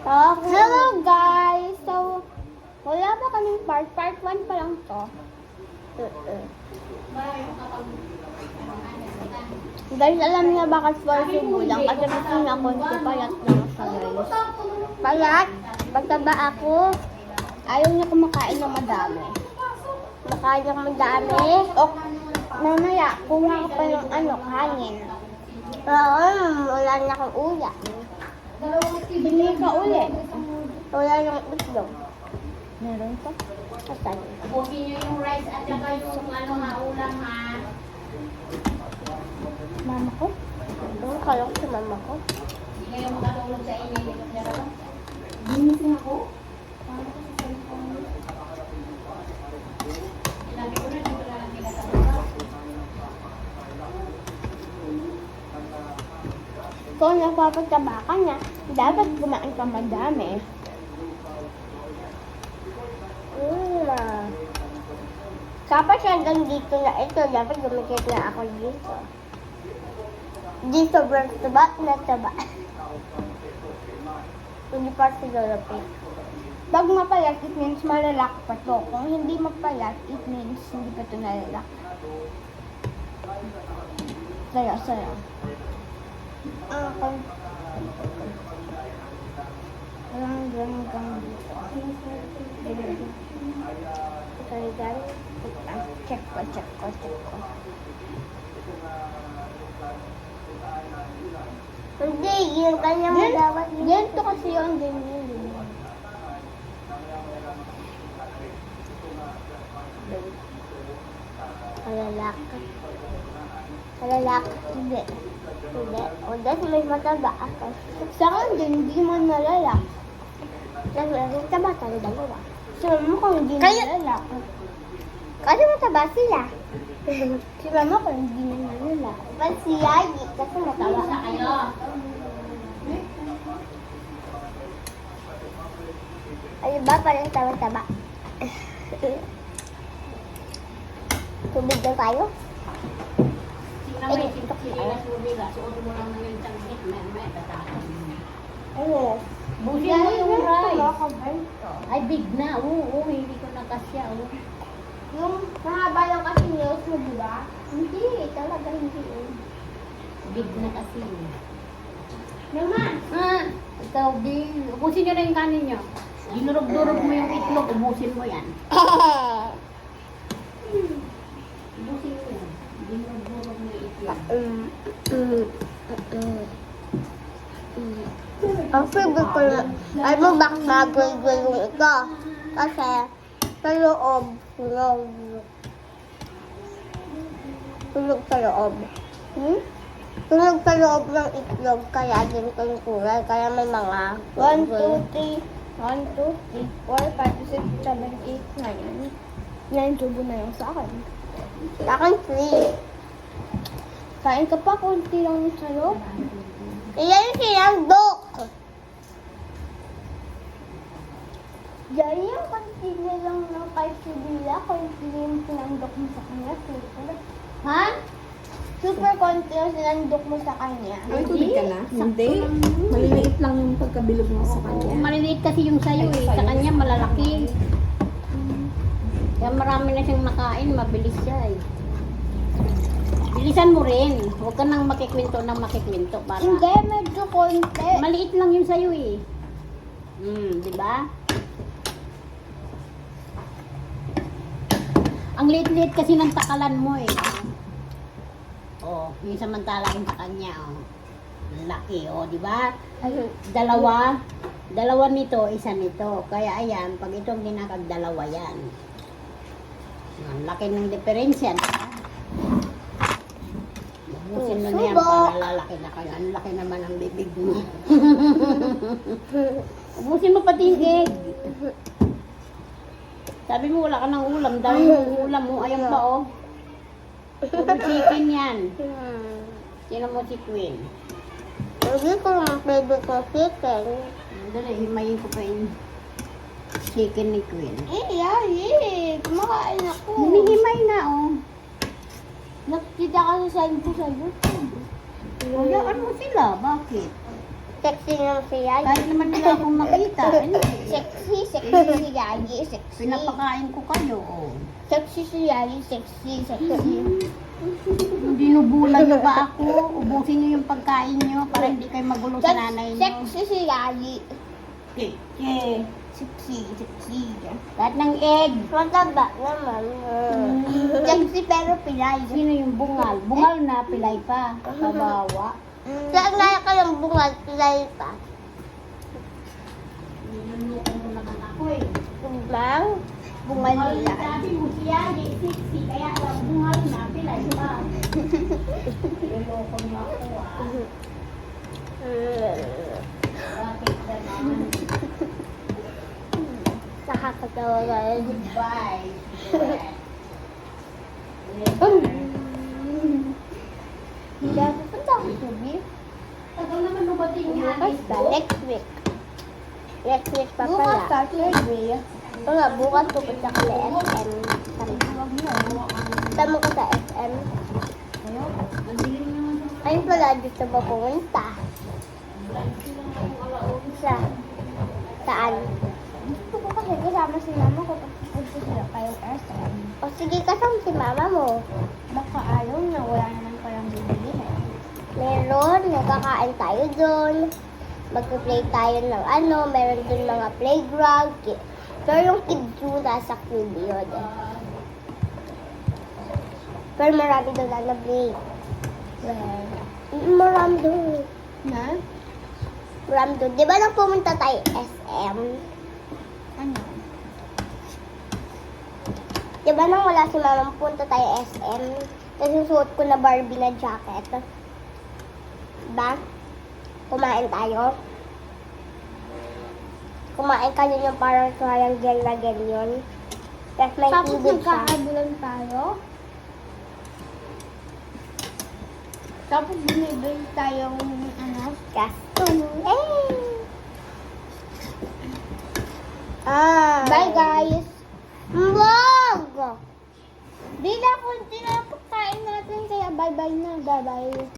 Hello guys! So, wala pa kaming part. Part 1 pa lang to. Guys, alam niya bakit 12 lang? Kasi gusto niya konti payat lang siya guys. Payat? Pagtaba ako, ayaw niya kumakain ng madami. Kumakain ng madami. O, mamaya, kuha ko pa yung kanin. Oo, wala na akong ulam. Bili ka ulit. Wala yung itlog. Meron pa? Saan? Ubusin nyo yung rice at saka yung ulam ha. Mama ko? Yung kalok sa mama ko. Hindi kayo makatulog sa inyo. Ginising ako? Sinabi ko na dito na lang tinatapos. Kung napapagtaba ka na, dapat kumain ka madami. Kapag hanggang dito na ito, dapat gumikit na ako dito. Di sobrang taba na taba. Hindi pa siguro pa. Pag mapayat, it means malalak pa to. Kung hindi mapayat, it means hindi pa to nalalak. Saya. Okay. Hanggang dito. Check ko. Hindi, yung kanyang dapat. Ganito kasi yung ganyan. Kalalak. Hindi. O, dahil may mataba ako. Sa akin, hindi mo nalalak. Mataba tayo dalawa. Si mama ko hindi nalalak. Kasi mataba sila. Si mama ko hindi nalalak. But si Yayi, kasi mataba. Sa kayo. Ay, ba parang taba-taba? Tubig na tayo? Tingnan mo yung sige na subila. Suot mo lang ng isang hit. May tatapos. Ayun. Busin mo yung rice. Ay, big na. Oo, hindi ko nakasya. Yung mahaba lang kasi news mo, di ba? Hindi, talaga hindi. Big na kasi. Naman! Ikaw, ubusin nyo na yung kanin nyo. Dinurog-durog mo yung itlog, ubusin mo yan. Ubusin mo yan. Dinurog-durog mo yung itlog. Ang favorite ko na, ay mo bak magulgulong ito. Kasi, sa loob, tulog sa loob. Tulog sa loob ng itlog, kaya ganito yung kulay. Kaya may mga 1, 2, 3, 1, 2, 3, 4, 5, 6, 7, 8, 9. 9 tubo na yung sa akin. Sa akin, 3. Kain ka pa, konti lang yung sa'yo. Iyan yung sinandok. Diyan yung konti na lang ng kay Sibila, konti yung sinandok mo sa kanya. Super. Ha? Super konti yung sinandok mo sa kanya. May tubig ka na? Hindi. Maliliit lang yung pagkabilog mo sa kanya. Maliliit kasi yung sayo eh. Sa kanya malalaki. Kaya marami na siyang nakain, mabilis siya eh. Bilisan mo rin. Huwag ka nang makikwento para... Hindi, medyo konti. Maliit lang yung sayo eh. Di ba? Ang liit-liit kasi ng takalan mo eh. Oh, yung samantala sa kanya oh. Laki oh, di ba? Dalawa nito, isa nito. Kaya ayan, pag itong ginakagdalawa yan. Ang laki ng diferensya, di ba? Ubusin mo na yan para lalaki na kayo. Ang laki naman ang bibig mo. Ubusin mo pati yung egg. Sabi mo wala ka ng ulam. Dahil yung ulam mo, ayan pa oh. Puro chicken yan. Sino mo si Queen? Hindi ko lang pwede ko chicken. Dali, himayin ko pa yung chicken ni Queen. Kumakain ako. Hinihimay na oh. Nakikita ka sa side ko sa YouTube. Hayaan mo sila. Bakit? Sexy naman si Yagi. Kahit naman wala akong makita. Sexy si Yagi. Sexy. Pinapakain ko kayo. Oh. Sexy si Yagi. Sexy. Dinubulan niyo ba ako? Ubusin niyo yung pagkain niyo para hindi kayo magulo sa nanay niyo. Sexy si Yagi. Okay. Sexy. Lahat ng egg. Mataba naman. Sexy pero pilay. Sino yung bungal? Bungal na, pilay pa. Kawawa. Saan nga ka ng bungal, pilay pa. Niluluko mo naman ako eh. Bang? Bungal nila. Sabi mo siya, di sexy, kaya bungal na, pilay pa. Niluluko mo ako ah. Bakit ka naman? Nakakatawa ka rin. Goodbye. Hindi ako punta ako sa beef. Tagal naman lumating yung Bukas hangin pa, ko. next week. Next week pa Bukas pala. pa, survey. Ito nga, bukas pupunta ka sa SM. Tama ko sa SM. Ayun pala, dito ba pumunta? Saan? Gusto ko kasi kasama si mama ko pag pupunta sila kayong SM. O sige, kasama si mama mo. Baka ayaw na, wala naman palang bibilihin. Meron, nagkakain tayo doon. Mag-play tayo ng meron doon mga playground. Pero yung kids yung nasa QB yun eh. Pero marami doon na play. Marami doon. Na? Marami doon. Di ba nang pumunta tayo SM? Ano? Di ba nang wala si mama pumunta tayo SM? Tapos susuot ko na Barbie na jacket. Diba? Kumain tayo. Kumain ka yun yung parang triangle na ganyan. Tapos may Tapos tubig siya. nagkakabulan tayo. Tapos binibili tayong Gaston. Bye guys! Wag! Di na kung tinapakain natin kaya bye bye na. Bye bye.